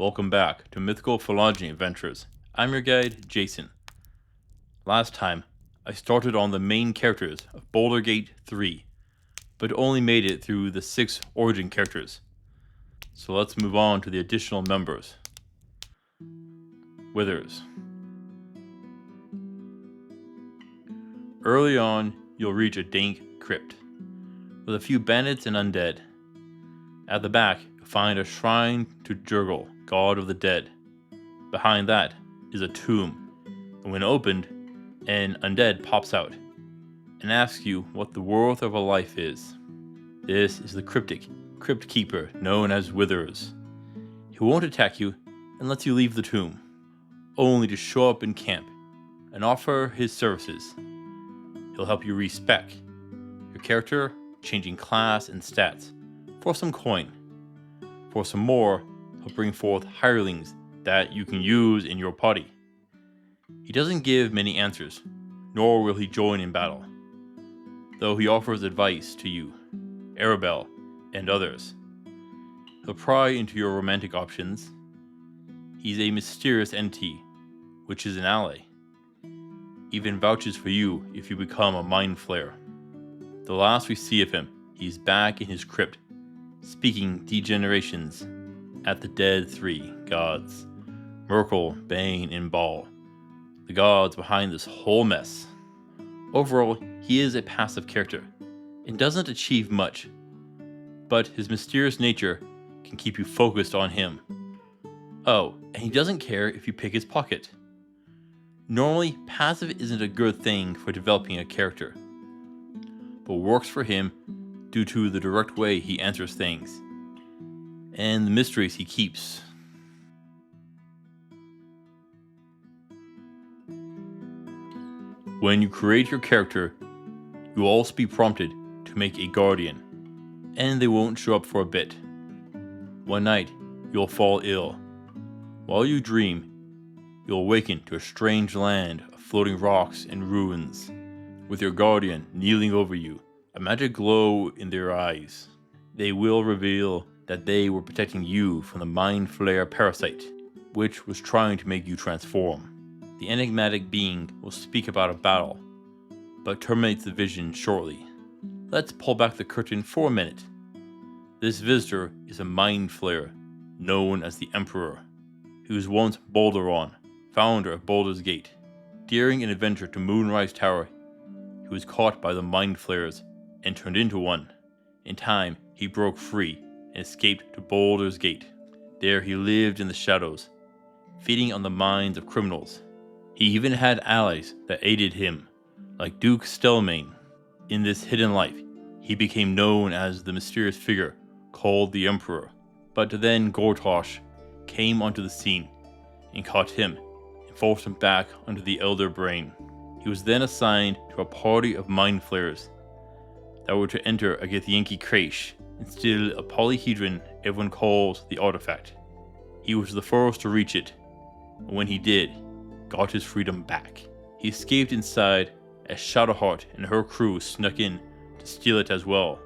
welcome back to Mythical Phylogeny Adventures. I'm your guide, Jason. Last time, I started on the main characters of Baldur Gate 3, but only made it through the 6 origin characters. So let's move on to the additional members. Withers. Early on, you'll reach a dank crypt, with a few bandits and undead. At the back, you'll find a shrine to Jurgle, god of the dead. Behind that is a tomb, and when opened, an undead pops out and asks you what the worth of a life is. This is the crypt keeper known as Withers. He won't attack you and lets you leave the tomb, only to show up in camp and offer his services. He'll help you respec your character, changing class and stats, for some coin. For some more, he'll bring forth hirelings that you can use in your party. He doesn't give many answers, nor will he join in battle, though he offers advice to you, Arabelle, and others. He'll pry into your romantic options. He's a mysterious entity, which is an ally. Even vouches for you if you become a mind flayer. The last we see of him, he's back in his crypt, speaking degenerations at the dead 3 gods, Merkel, Bane, and Baal, the gods behind this whole mess. Overall, he is a passive character, and doesn't achieve much, but his mysterious nature can keep you focused on him. Oh, and he doesn't care if you pick his pocket. Normally, passive isn't a good thing for developing a character, but works for him due to the direct way he answers things, and the mysteries he keeps. When you create your character, you'll also be prompted to make a guardian, and they won't show up for a bit. One night, you'll fall ill. While you dream, you'll awaken to a strange land of floating rocks and ruins, with your guardian kneeling over you, a magic glow in their eyes. They will reveal that they were protecting you from the Mind Flayer parasite, which was trying to make you transform. The enigmatic being will speak about a battle, but terminates the vision shortly. Let's pull back the curtain for a minute. This visitor is a Mind Flayer, known as the Emperor. He was once Baldur, founder of Baldur's Gate. During an adventure to Moonrise Tower, he was caught by the Mind Flayers and turned into one. In time, he broke free and escaped to Baldur's Gate. There he lived in the shadows, feeding on the minds of criminals. He even had allies that aided him, like Duke Stelmane. In this hidden life, he became known as the mysterious figure called the Emperor. But then Gortosh came onto the scene and caught him and forced him back under the Elder Brain. He was then assigned to a party of Mind Flayers that were to enter a Githyanki Creche and steal a polyhedron everyone calls the artifact. He was the first to reach it, and when he did, got his freedom back. He escaped inside as Shadowheart and her crew snuck in to steal it as well.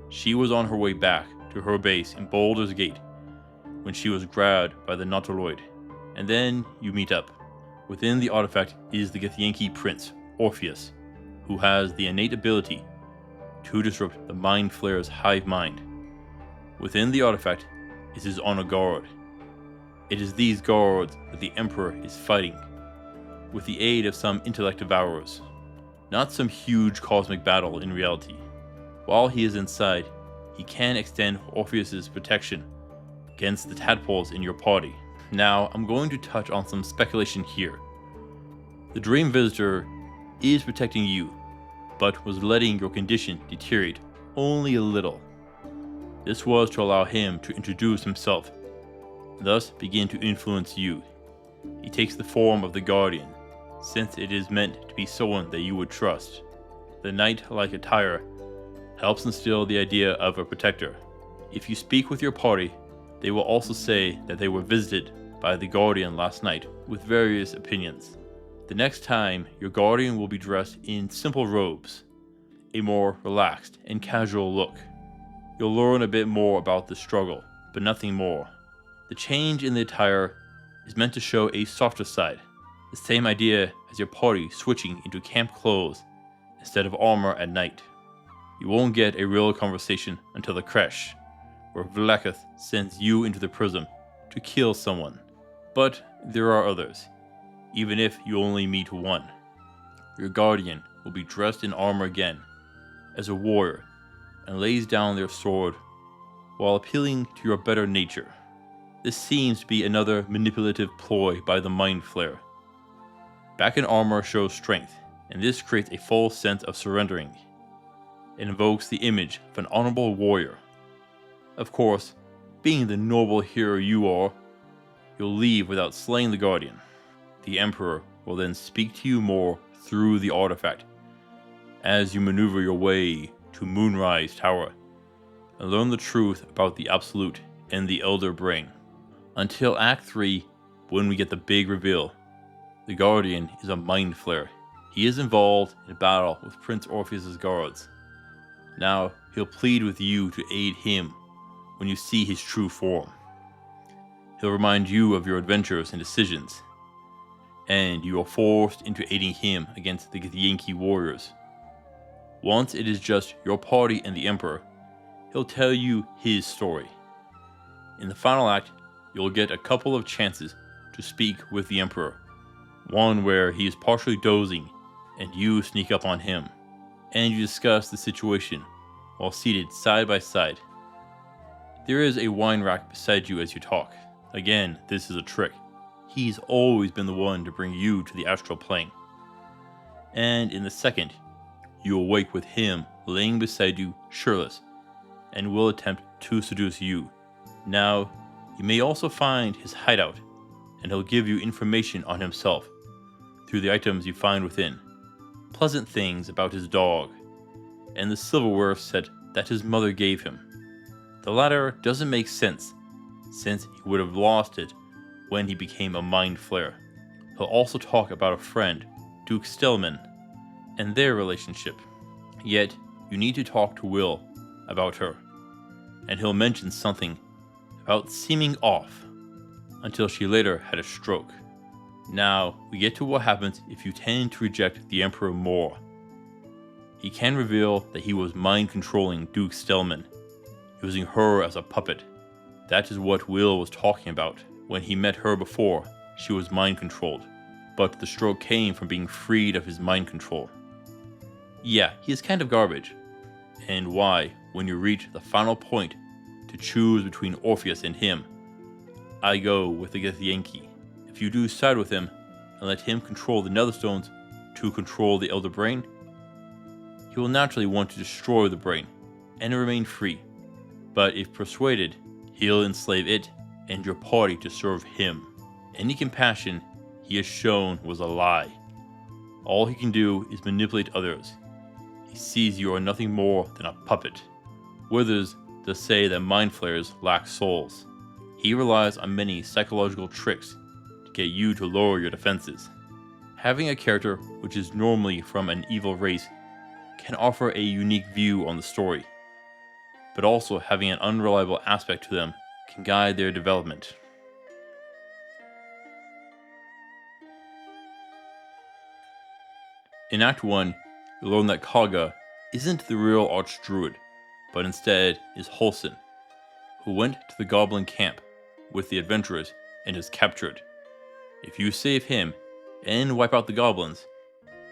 She was on her way back to her base in Baldur's Gate when she was grabbed by the Nautiloid, and then you meet up. Within the artifact is the Githyanki prince, Orpheus, who has the innate ability to disrupt the Mind Flayer's hive mind. Within the artifact is his honor guard. It is these guards that the Emperor is fighting, with the aid of some intellect devourers. Not some huge cosmic battle in reality. While he is inside, he can extend Orpheus's protection against the tadpoles in your party. Now, I'm going to touch on some speculation here. The Dream Visitor is protecting you, but was letting your condition deteriorate only a little. This was to allow him to introduce himself, thus begin to influence you. He takes the form of the Guardian, since it is meant to be someone that you would trust. The knight-like attire helps instill the idea of a protector. If you speak with your party, they will also say that they were visited by the Guardian last night with various opinions. The next time, your Guardian will be dressed in simple robes, a more relaxed and casual look. You'll learn a bit more about the struggle, but nothing more. The change in the attire is meant to show a softer side, the same idea as your party switching into camp clothes instead of armor at night. You won't get a real conversation until the creche, where Vlakith sends you into the prism to kill someone. But there are others, even if you only meet one. Your guardian will be dressed in armor again, as a warrior, and lays down their sword while appealing to your better nature. This seems to be another manipulative ploy by the Mind Flayer. Back in armor shows strength, and this creates a false sense of surrendering. It invokes the image of an honorable warrior. Of course, being the noble hero you are, you'll leave without slaying the guardian. The Emperor will then speak to you more through the artifact as you maneuver your way to Moonrise Tower and learn the truth about the Absolute and the Elder Brain. Until Act 3, when we get the big reveal, the Guardian is a Mind Flayer. He is involved in a battle with Prince Orpheus's guards. Now, he'll plead with you to aid him when you see his true form. He'll remind you of your adventures and decisions, and you are forced into aiding him against the Githyanki warriors. Once it is just your party and the Emperor, he'll tell you his story. In the final act, you'll get a couple of chances to speak with the Emperor. One where he is partially dozing and you sneak up on him, and you discuss the situation while seated side by side. There is a wine rack beside you as you talk. Again, this is a trick. He's always been the one to bring you to the astral plane. And in the second, you awake with him laying beside you shirtless, and will attempt to seduce you. Now, you may also find his hideout, and he'll give you information on himself through the items you find within. Pleasant things about his dog, and the silverware set that his mother gave him. The latter doesn't make sense, since he would have lost it when he became a Mind Flayer. He'll also talk about a friend, Duke Stellman, and their relationship. Yet, you need to talk to Will about her, and he'll mention something about seeming off, until she later had a stroke. Now, we get to what happens if you tend to reject the Emperor more. He can reveal that he was mind-controlling Duke Stellman, using her as a puppet. That is what Will was talking about. When he met her before, she was mind-controlled, but the stroke came from being freed of his mind control. Yeah, he is kind of garbage. And why, when you reach the final point to choose between Orpheus and him, I go with the Githyanki. If you do side with him and let him control the Netherstones to control the Elder Brain, he will naturally want to destroy the brain and remain free. But if persuaded, he'll enslave it and your party to serve him. Any compassion he has shown was a lie. All he can do is manipulate others. He sees you are nothing more than a puppet. Withers does say that Mind Flayers lack souls. He relies on many psychological tricks to get you to lower your defenses. Having a character which is normally from an evil race can offer a unique view on the story, but also having an unreliable aspect to them can guide their development. In Act 1, you learn that Kaga isn't the real Archdruid, but instead is Halsin, who went to the Goblin camp with the adventurers and is captured. If you save him and wipe out the goblins,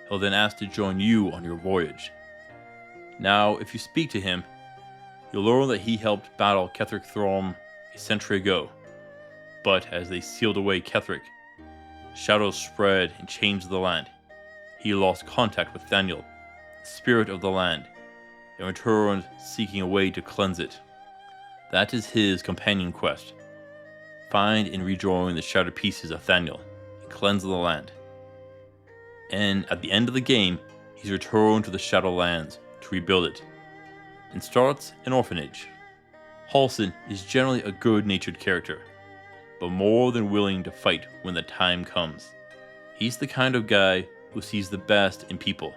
he'll then ask to join you on your voyage. Now, if you speak to him, you'll learn that he helped battle Ketheric Throm a century ago. But as they sealed away Ketheric, shadows spread and changed the land. He lost contact with Thaniel, the spirit of the land, and returned seeking a way to cleanse it. That is his companion quest. Find and rejoin the shattered pieces of Thaniel and cleanse the land. And at the end of the game, he's returned to the Shadowlands to rebuild it, and starts an orphanage. Halsin is generally a good-natured character, but more than willing to fight when the time comes. He's the kind of guy who sees the best in people,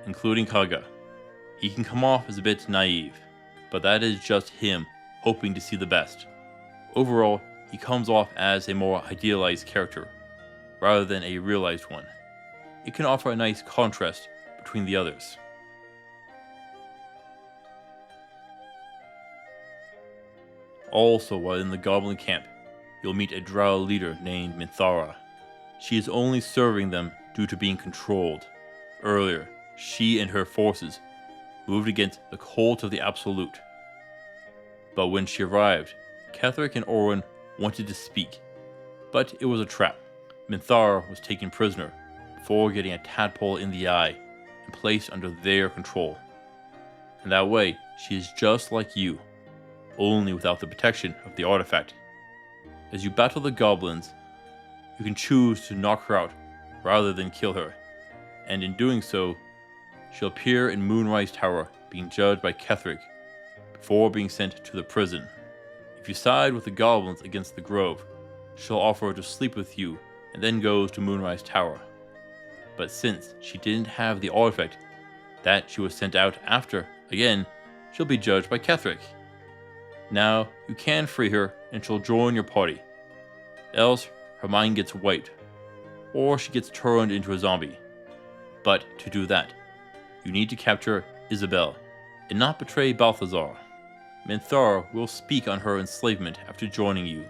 including Kaga. He can come off as a bit naive, but that is just him hoping to see the best. Overall, he comes off as a more idealized character, rather than a realized one. It can offer a nice contrast between the others. Also, while in the Goblin camp, you'll meet a drow leader named Minthara. She is only serving them due to being controlled. Earlier, she and her forces moved against the cult of the Absolute. But when she arrived, Ketheric and Orwin wanted to speak, but it was a trap. Minthara was taken prisoner before getting a tadpole in the eye and placed under their control. And that way, she is just like you, only without the protection of the artifact. As you battle the goblins, you can choose to knock her out rather than kill her, and in doing so, she'll appear in Moonrise Tower being judged by Ketheric before being sent to the prison. If you side with the goblins against the grove, she'll offer to sleep with you and then goes to Moonrise Tower. But since she didn't have the artifact that she was sent out after, again, she'll be judged by Ketheric. Now, you can free her and she'll join your party. Else, her mind gets wiped, or she gets turned into a zombie. But to do that, you need to capture Isabel and not betray Balthazar. Minthara will speak on her enslavement after joining you.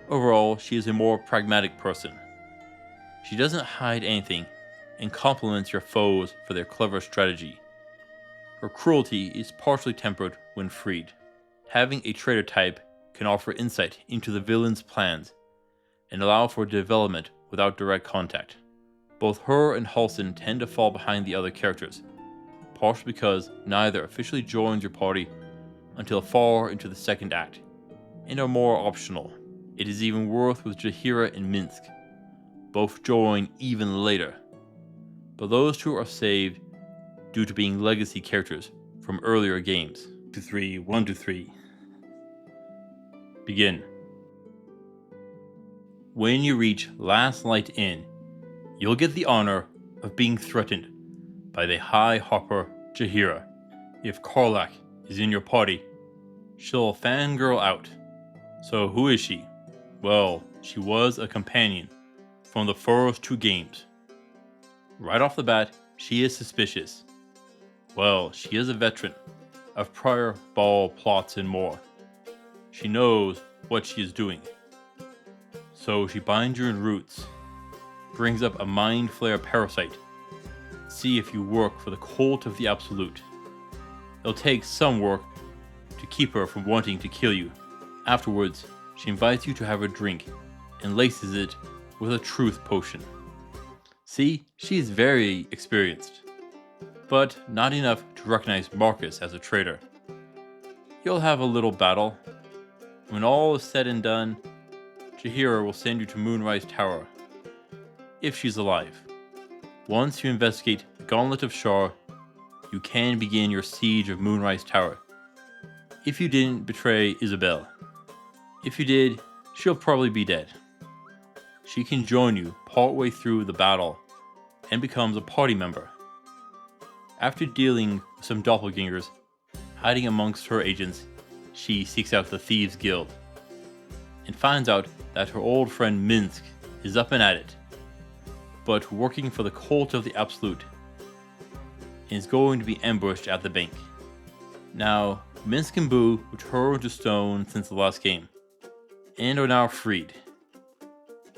Overall, she is a more pragmatic person. She doesn't hide anything and compliments your foes for their clever strategy. Her cruelty is partially tempered when freed. Having a traitor type can offer insight into the villain's plans and allow for development without direct contact. Both her and Halsin tend to fall behind the other characters, partially because neither officially joins your party until far into the second act, and are more optional. It is even worse with Jaheira and Minsk. Both join even later, but those two are saved due to being legacy characters from earlier games. 1 to 3. Begin. When you reach Last Light Inn, you'll get the honor of being threatened by the High Hopper Jaheira. If Karlach is in your party, she'll fangirl out. So who is she? Well, she was a companion from the first 2 games. Right off the bat, she is suspicious. Well, she is a veteran of prior ball plots and more. She knows what she is doing. So she binds you in roots, brings up a mind flare parasite, see if you work for the cult of the Absolute. It'll take some work to keep her from wanting to kill you. Afterwards, she invites you to have a drink and laces it with a truth potion. See, she's very experienced, but not enough to recognize Marcus as a traitor. You'll have a little battle. When all is said and done, Jaheira will send you to Moonrise Tower, if she's alive. Once you investigate the Gauntlet of Shar, you can begin your siege of Moonrise Tower. If you didn't betray Isabel. If you did, she'll probably be dead. She can join you partway through the battle and becomes a party member. After dealing with some doppelgangers hiding amongst her agents, she seeks out the Thieves Guild and finds out that her old friend Minsk is up and at it, but working for the cult of the Absolute, and is going to be ambushed at the bank. Now, Minsk and Boo were turned to stone since the last game, and are now freed,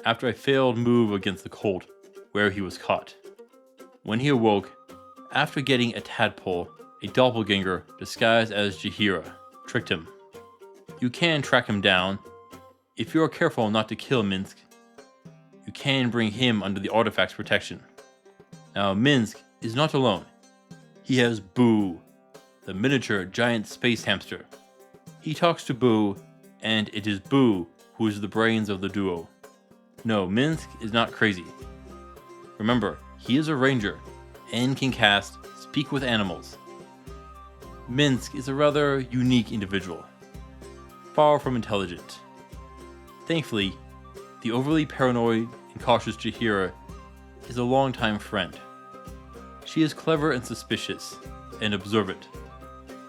after a failed move against the cult where he was caught. When he awoke, after getting a tadpole, a doppelganger disguised as Jaheira tricked him. You can track him down. If you are careful not to kill Minsk, you can bring him under the artifact's protection. Now, Minsk is not alone. He has Boo, the miniature giant space hamster. He talks to Boo, and it is Boo who is the brains of the duo. No, Minsk is not crazy. Remember, he is a ranger and can cast Speak with Animals. Minsk is a rather unique individual, far from intelligent. Thankfully, the overly paranoid and cautious Jaheira is a longtime friend. She is clever and suspicious, and observant.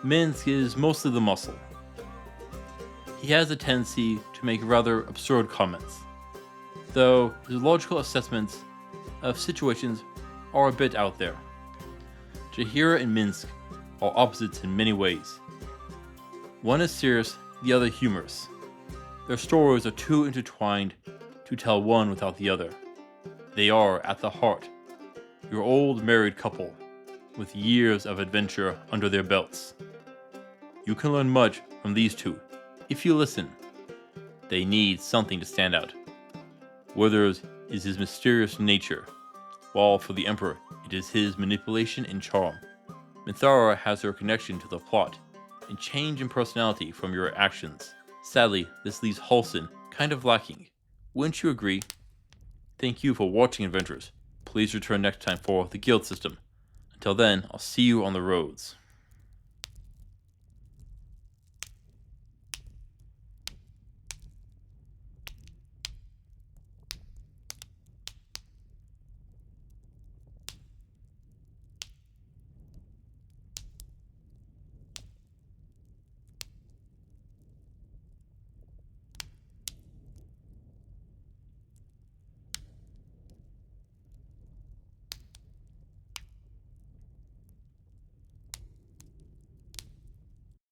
Minsk is mostly the muscle. He has a tendency to make rather absurd comments, though his logical assessments of situations are a bit out there. Jahira and Minsk are opposites in many ways. One is serious, the other humorous. Their stories are too intertwined to tell one without the other. They are, at the heart, your old married couple, with years of adventure under their belts. You can learn much from these two, if you listen. They need something to stand out. Werther's is his mysterious nature, while for the Emperor it is his manipulation and charm. Minthara has her connection to the plot, and change in personality from your actions. Sadly, this leaves Halsin kind of lacking. Wouldn't you agree? Thank you for watching, adventurers. Please return next time for the guild system. Until then, I'll see you on the roads.